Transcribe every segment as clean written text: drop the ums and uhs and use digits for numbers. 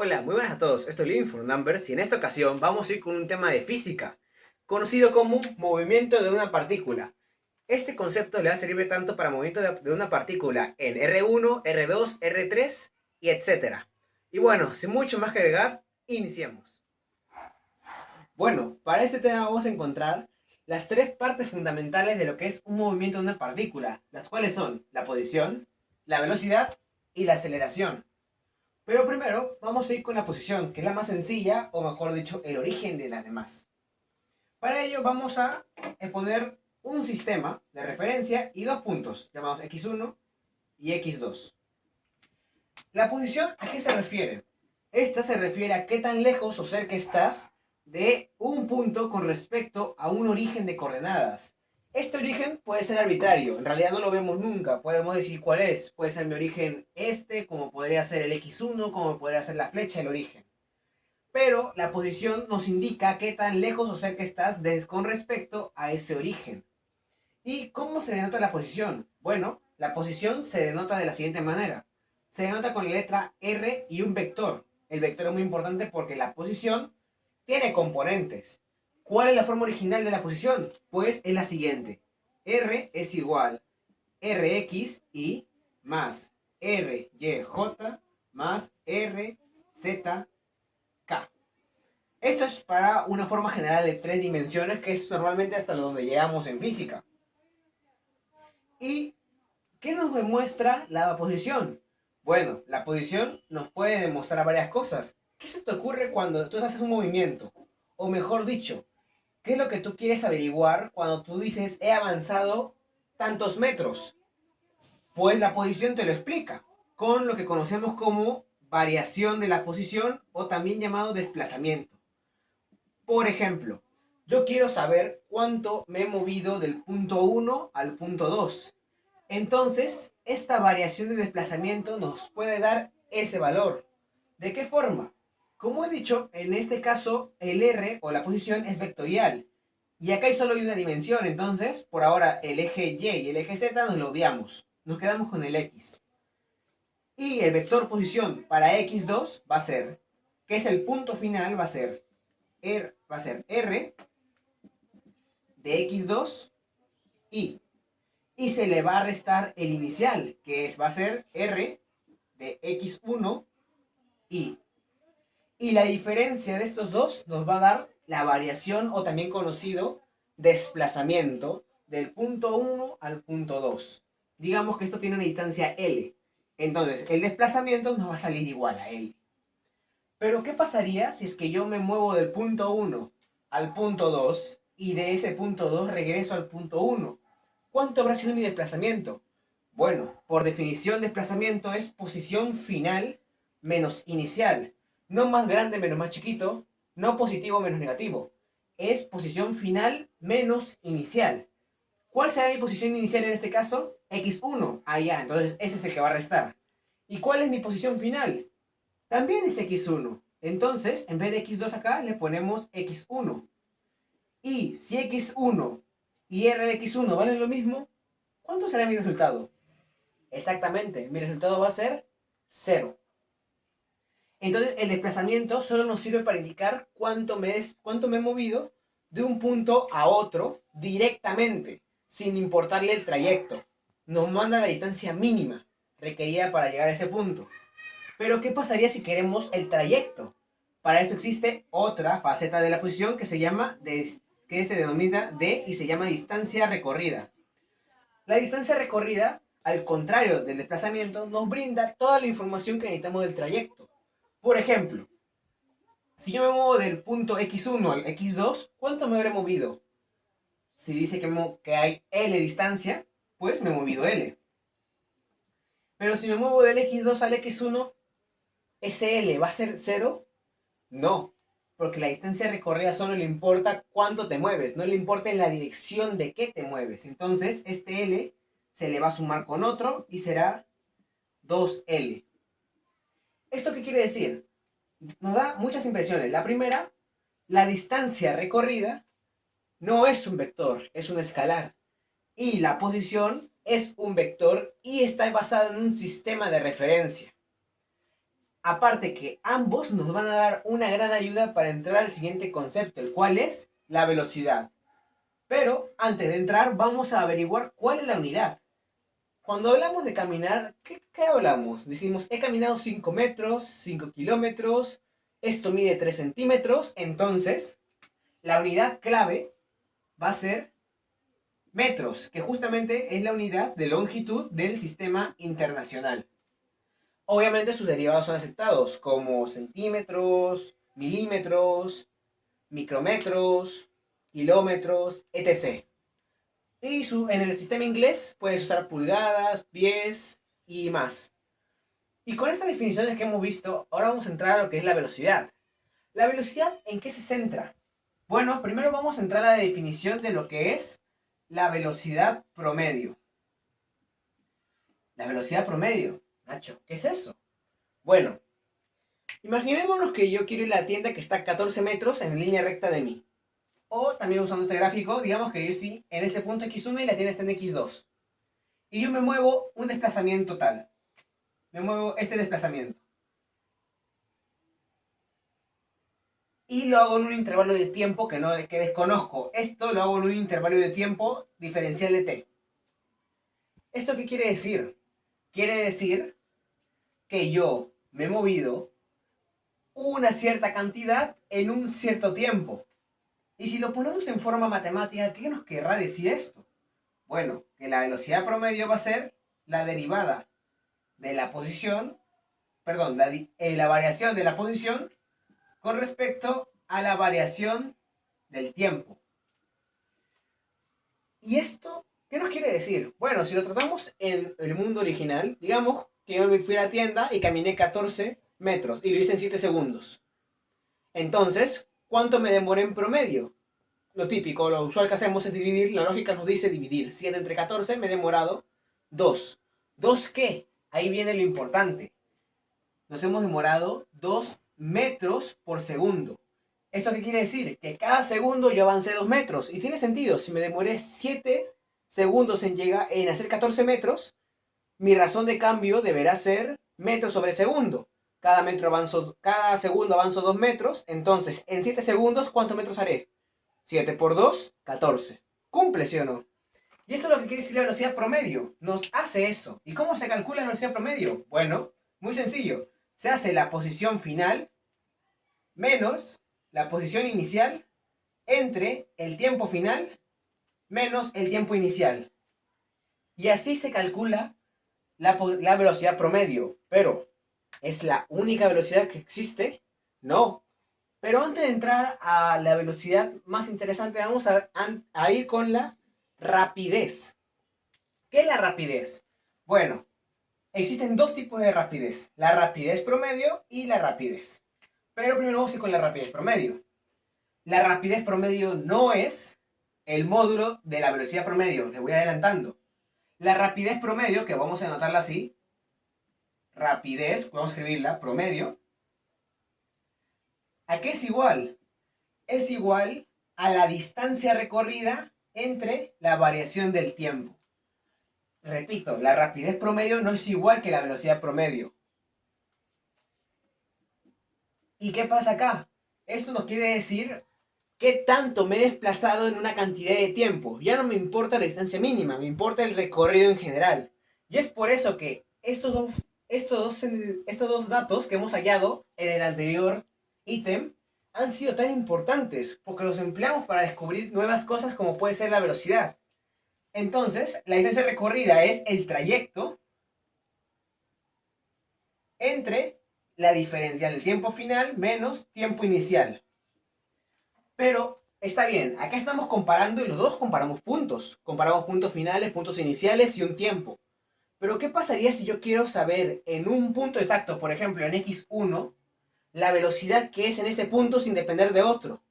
Hola, muy buenas a todos. Esto es Living for Numbers y en esta ocasión vamos a ir con un tema de física, conocido como movimiento de una partícula. Este concepto le va a servir tanto para movimiento de una partícula en R1, R2, R3 y etcétera. Y bueno, sin mucho más que agregar, iniciemos. Bueno, para este tema vamos a encontrar las tres partes fundamentales de lo que es un movimiento de una partícula, las cuales son la posición, la velocidad y la aceleración. Pero primero vamos a ir con la posición, que es la más sencilla, o mejor dicho, el origen de las demás. Para ello vamos a poner un sistema de referencia y dos puntos, llamados x1 y x2. La posición, ¿a qué se refiere? Esta se refiere a qué tan lejos o cerca estás de un punto con respecto a un origen de coordenadas. Este origen puede ser arbitrario, en realidad no lo vemos nunca, podemos decir cuál es. Puede ser mi origen este, como podría ser el x1, como podría ser la flecha, el origen. Pero la posición nos indica qué tan lejos o cerca estás con respecto a ese origen. ¿Y cómo se denota la posición? Bueno, la posición se denota de la siguiente manera. Se denota con la letra R y un vector. El vector es muy importante porque la posición tiene componentes. ¿Cuál es la forma original de la posición? Pues es la siguiente. R es igual RXY más RYJ más RZK. Esto es para una forma general de tres dimensiones, que es normalmente hasta donde llegamos en física. ¿Y qué nos demuestra la posición? Bueno, la posición nos puede demostrar varias cosas. ¿Qué se te ocurre cuando tú haces un movimiento? O mejor dicho, ¿qué es lo que tú quieres averiguar cuando tú dices he avanzado tantos metros? Pues la posición te lo explica, con lo que conocemos como variación de la posición o también llamado desplazamiento. Por ejemplo, yo quiero saber cuánto me he movido del punto 1 al punto 2. Entonces, esta variación de desplazamiento nos puede dar ese valor. ¿De qué forma? Como he dicho, en este caso el R o la posición es vectorial. Y acá solo hay una dimensión, entonces por ahora el eje Y y el eje Z nos lo obviamos. Nos quedamos con el X. Y el vector posición para X2 va a ser, que es el punto final, va a ser R de X2 y se le va a restar el inicial, va a ser R de X1 y. Y la diferencia de estos dos nos va a dar la variación o también conocido desplazamiento del punto 1 al punto 2. Digamos que esto tiene una distancia L. Entonces, el desplazamiento nos va a salir igual a L. Pero, ¿qué pasaría si es que yo me muevo del punto 1 al punto 2 y de ese punto 2 regreso al punto 1? ¿Cuánto habrá sido mi desplazamiento? Bueno, por definición, desplazamiento es posición final menos inicial. No más grande menos más chiquito, no positivo menos negativo. Es posición final menos inicial. ¿Cuál será mi posición inicial en este caso? X1. Ah, ya, entonces ese es el que va a restar. ¿Y cuál es mi posición final? También es X1. Entonces, en vez de X2 acá, le ponemos X1. Y si X1 y R de X1 valen lo mismo, ¿cuánto será mi resultado? Exactamente, mi resultado va a ser 0. Entonces, el desplazamiento solo nos sirve para indicar cuánto me he movido de un punto a otro directamente, sin importarle el trayecto. Nos manda la distancia mínima requerida para llegar a ese punto. Pero, ¿qué pasaría si queremos el trayecto? Para eso existe otra faceta de la posición que se denomina D y se llama distancia recorrida. La distancia recorrida, al contrario del desplazamiento, nos brinda toda la información que necesitamos del trayecto. Por ejemplo, si yo me muevo del punto X1 al X2, ¿cuánto me habré movido? Si dice que hay L distancia, pues me he movido L. Pero si me muevo del X2 al X1, ¿ese L va a ser 0? No, porque la distancia recorrida solo le importa cuánto te mueves, no le importa en la dirección de qué te mueves. Entonces, este L se le va a sumar con otro y será 2L. ¿Esto qué quiere decir? Nos da muchas impresiones. La primera, la distancia recorrida no es un vector, es un escalar. Y la posición es un vector y está basada en un sistema de referencia. Aparte que ambos nos van a dar una gran ayuda para entrar al siguiente concepto, el cual es la velocidad. Pero antes de entrar vamos a averiguar cuál es la unidad. Cuando hablamos de caminar, ¿qué hablamos? Decimos, he caminado 5 metros, 5 kilómetros, esto mide 3 centímetros, entonces la unidad clave va a ser metros, que justamente es la unidad de longitud del sistema internacional. Obviamente sus derivados son aceptados, como centímetros, milímetros, micrometros, kilómetros, etc. Y en el sistema inglés puedes usar pulgadas, pies y más. Y con estas definiciones que hemos visto, ahora vamos a entrar a lo que es la velocidad. ¿La velocidad en qué se centra? Bueno, primero vamos a entrar a la definición de lo que es la velocidad promedio. La velocidad promedio. Nacho, ¿qué es eso? Bueno, imaginémonos que yo quiero ir a la tienda que está a 14 metros en línea recta de mí. O también usando este gráfico, digamos que yo estoy en este punto x1 y la tienda está en x2. Y yo me muevo un desplazamiento tal. Me muevo este desplazamiento. Y lo hago en un intervalo de tiempo que desconozco. Esto lo hago en un intervalo de tiempo diferencial de t. ¿Esto qué quiere decir? Quiere decir que yo me he movido una cierta cantidad en un cierto tiempo. Y si lo ponemos en forma matemática, ¿qué nos querrá decir esto? Bueno, que la velocidad promedio va a ser la derivada de la posición, perdón, la variación de la posición con respecto a la variación del tiempo. ¿Y esto qué nos quiere decir? Bueno, si lo tratamos en el mundo original, digamos que yo me fui a la tienda y caminé 14 metros y lo hice en 7 segundos. Entonces, ¿cuánto me demoré en promedio? Lo típico, lo usual que hacemos es dividir, la lógica nos dice dividir 7 entre 14, me he demorado 2. ¿2 qué? Ahí viene lo importante. Nos hemos demorado 2 metros por segundo. ¿Esto qué quiere decir? Que cada segundo yo avancé 2 metros. Y tiene sentido, si me demoré 7 segundos en hacer 14 metros, mi razón de cambio deberá ser metros sobre segundo. Cada segundo avanzo 2 metros, entonces en 7 segundos, ¿cuántos metros haré? 7 por 2, 14. ¿Cumple, sí o no? Y eso es lo que quiere decir la velocidad promedio. Nos hace eso. ¿Y cómo se calcula la velocidad promedio? Bueno, muy sencillo. Se hace la posición final menos la posición inicial entre el tiempo final menos el tiempo inicial. Y así se calcula la velocidad promedio. Pero, ¿es la única velocidad que existe? No. Pero antes de entrar a la velocidad más interesante, vamos a ir con la rapidez. ¿Qué es la rapidez? Bueno, existen dos tipos de rapidez. La rapidez promedio y la rapidez. Pero primero vamos a ir con la rapidez promedio. La rapidez promedio no es el módulo de la velocidad promedio. Les voy adelantando. La rapidez promedio, que vamos a anotarla así. Rapidez, vamos a escribirla, promedio. ¿A qué es igual? Es igual a la distancia recorrida entre la variación del tiempo. Repito, la rapidez promedio no es igual que la velocidad promedio. ¿Y qué pasa acá? Esto nos quiere decir qué tanto me he desplazado en una cantidad de tiempo. Ya no me importa la distancia mínima, me importa el recorrido en general. Y es por eso que estos dos datos que hemos hallado en el anterior ítem han sido tan importantes porque los empleamos para descubrir nuevas cosas como puede ser la velocidad. Entonces, la distancia recorrida es el trayecto entre la diferencia del tiempo final menos tiempo inicial. Pero está bien, acá estamos comparando y los dos comparamos puntos. Comparamos puntos finales, puntos iniciales y un tiempo. Pero ¿qué pasaría si yo quiero saber en un punto exacto, por ejemplo en x1, la velocidad que es en ese punto sin depender de otro?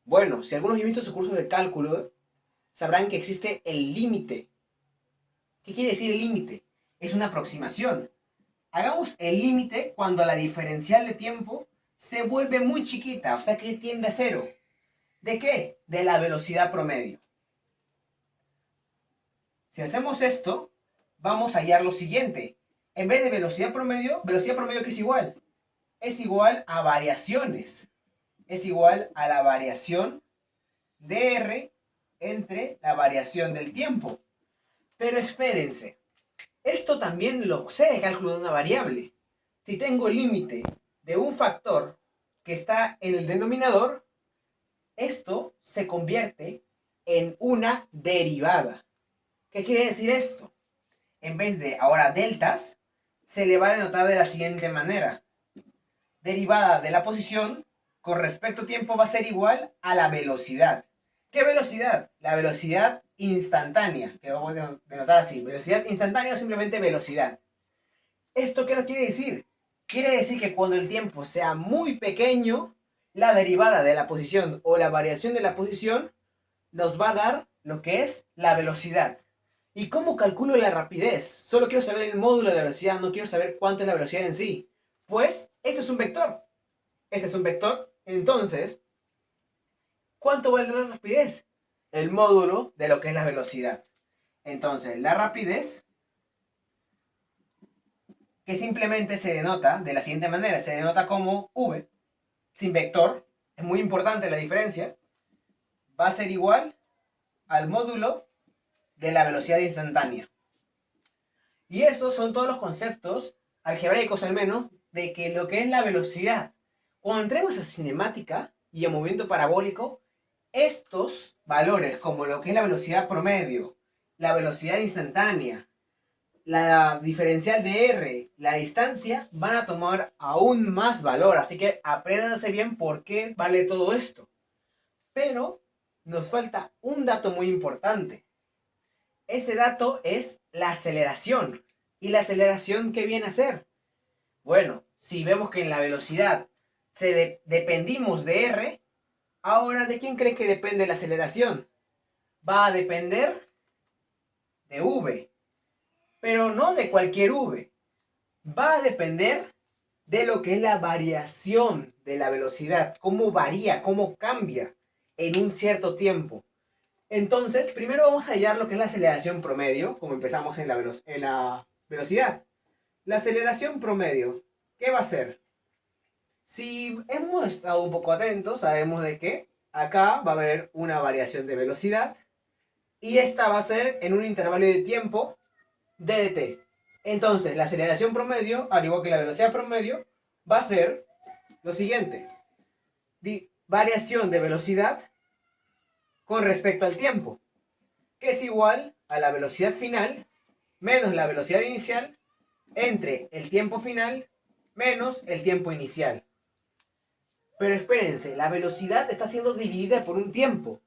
Bueno, si algunos han visto sus cursos de cálculo, sabrán que existe el límite. ¿Qué quiere decir el límite? Es una aproximación. Hagamos el límite cuando la diferencial de tiempo se vuelve muy chiquita, o sea que tiende a cero. ¿De qué? De la velocidad promedio. Si hacemos esto, vamos a hallar lo siguiente. En vez de velocidad promedio que es igual. es igual a variaciones. Es igual a la variación de R entre la variación del tiempo. Pero espérense, esto también lo sé de cálculo de una variable. Si tengo límite de un factor que está en el denominador, esto se convierte en una derivada. ¿Qué quiere decir esto? En vez de ahora deltas, se le va a denotar de la siguiente manera. Derivada de la posición con respecto a tiempo va a ser igual a la velocidad. ¿Qué velocidad? La velocidad instantánea, que vamos a denotar así. Velocidad instantánea o simplemente velocidad. ¿Esto qué quiere decir? Quiere decir que cuando el tiempo sea muy pequeño, la derivada de la posición o la variación de la posición nos va a dar lo que es la velocidad. ¿Y cómo calculo la rapidez? Solo quiero saber el módulo de la velocidad, no quiero saber cuánto es la velocidad en sí. Pues esto es un vector. Este es un vector. Entonces, ¿cuánto vale la rapidez? El módulo de lo que es la velocidad. Entonces, la rapidez, que simplemente se denota de la siguiente manera, se denota como v, sin vector, es muy importante la diferencia, va a ser igual al módulo de la velocidad instantánea. Y esos son todos los conceptos, algebraicos al menos, de que lo que es la velocidad. Cuando entremos a cinemática y a movimiento parabólico, estos valores, como lo que es la velocidad promedio, la velocidad instantánea, la diferencial de R, la distancia, van a tomar aún más valor. Así que apréndanse bien por qué vale todo esto. Pero nos falta un dato muy importante. Ese dato es la aceleración. ¿Y la aceleración qué viene a ser? Bueno, si vemos que en la velocidad dependimos de R, ahora ¿de quién cree que depende la aceleración? Va a depender de V, pero no de cualquier V. Va a depender de lo que es la variación de la velocidad, cómo varía, cómo cambia en un cierto tiempo. Entonces, primero vamos a hallar lo que es la aceleración promedio, como empezamos en la velocidad. La aceleración promedio, ¿qué va a ser? Si hemos estado un poco atentos, sabemos de que acá va a haber una variación de velocidad y esta va a ser en un intervalo de tiempo dt. Entonces, la aceleración promedio, al igual que la velocidad promedio, va a ser lo siguiente. Variación de velocidad con respecto al tiempo, que es igual a la velocidad final menos la velocidad inicial entre el tiempo final menos el tiempo inicial. Pero espérense, la velocidad está siendo dividida por un tiempo.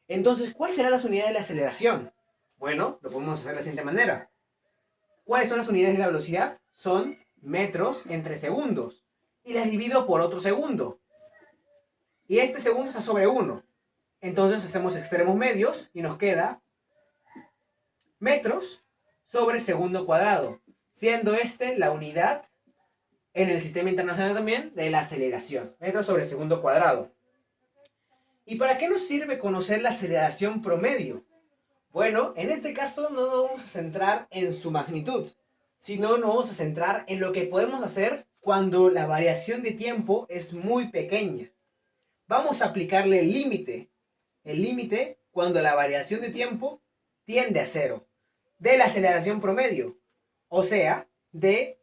Entonces, ¿cuáles serán las unidades de la aceleración? Bueno, lo podemos hacer de la siguiente manera. ¿Cuáles son las unidades de la velocidad? Son metros entre segundos. Y las divido por otro segundo. Y este segundo está sobre 1. Entonces hacemos extremos medios y nos queda metros sobre segundo cuadrado, siendo este la unidad en el sistema internacional también de la aceleración, metros sobre segundo cuadrado. ¿Y para qué nos sirve conocer la aceleración promedio? Bueno, en este caso no nos vamos a centrar en su magnitud, sino nos vamos a centrar en lo que podemos hacer cuando la variación de tiempo es muy pequeña. Vamos a aplicarle el límite cuando la variación de tiempo tiende a cero, de la aceleración promedio, o sea, de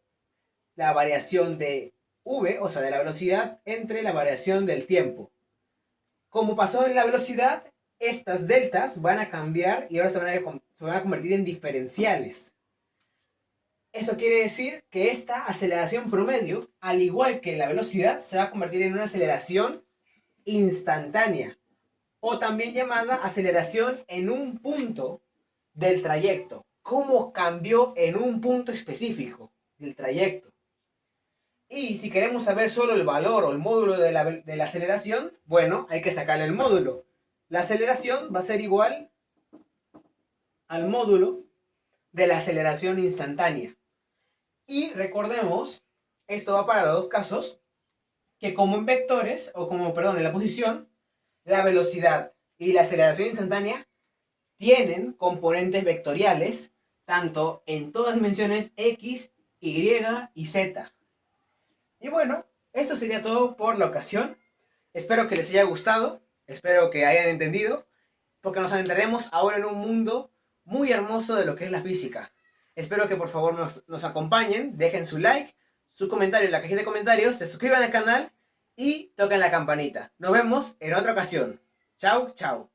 la variación de v, o sea, de la velocidad entre la variación del tiempo. Como pasó en la velocidad, estas deltas van a cambiar y ahora se van a convertir en diferenciales. Eso quiere decir que esta aceleración promedio, al igual que la velocidad, se va a convertir en una aceleración instantánea, o también llamada aceleración en un punto del trayecto. ¿Cómo cambió en un punto específico del trayecto? Y si queremos saber solo el valor o el módulo de la aceleración, bueno, hay que sacarle el módulo. La aceleración va a ser igual al módulo de la aceleración instantánea. Y recordemos, esto va para los dos casos, que como en vectores, o como, perdón, en la posición, la velocidad y la aceleración instantánea tienen componentes vectoriales, tanto en todas dimensiones x, y y z. Y bueno, Esto sería todo por la ocasión. Espero que les haya gustado, espero que hayan entendido, porque nos adentraremos ahora en un mundo muy hermoso de lo que es la física. Espero que por favor nos acompañen, dejen su like, su comentario en la cajita de comentarios, se suscriban al canal y toquen la campanita. Nos vemos en otra ocasión. Chao, chao.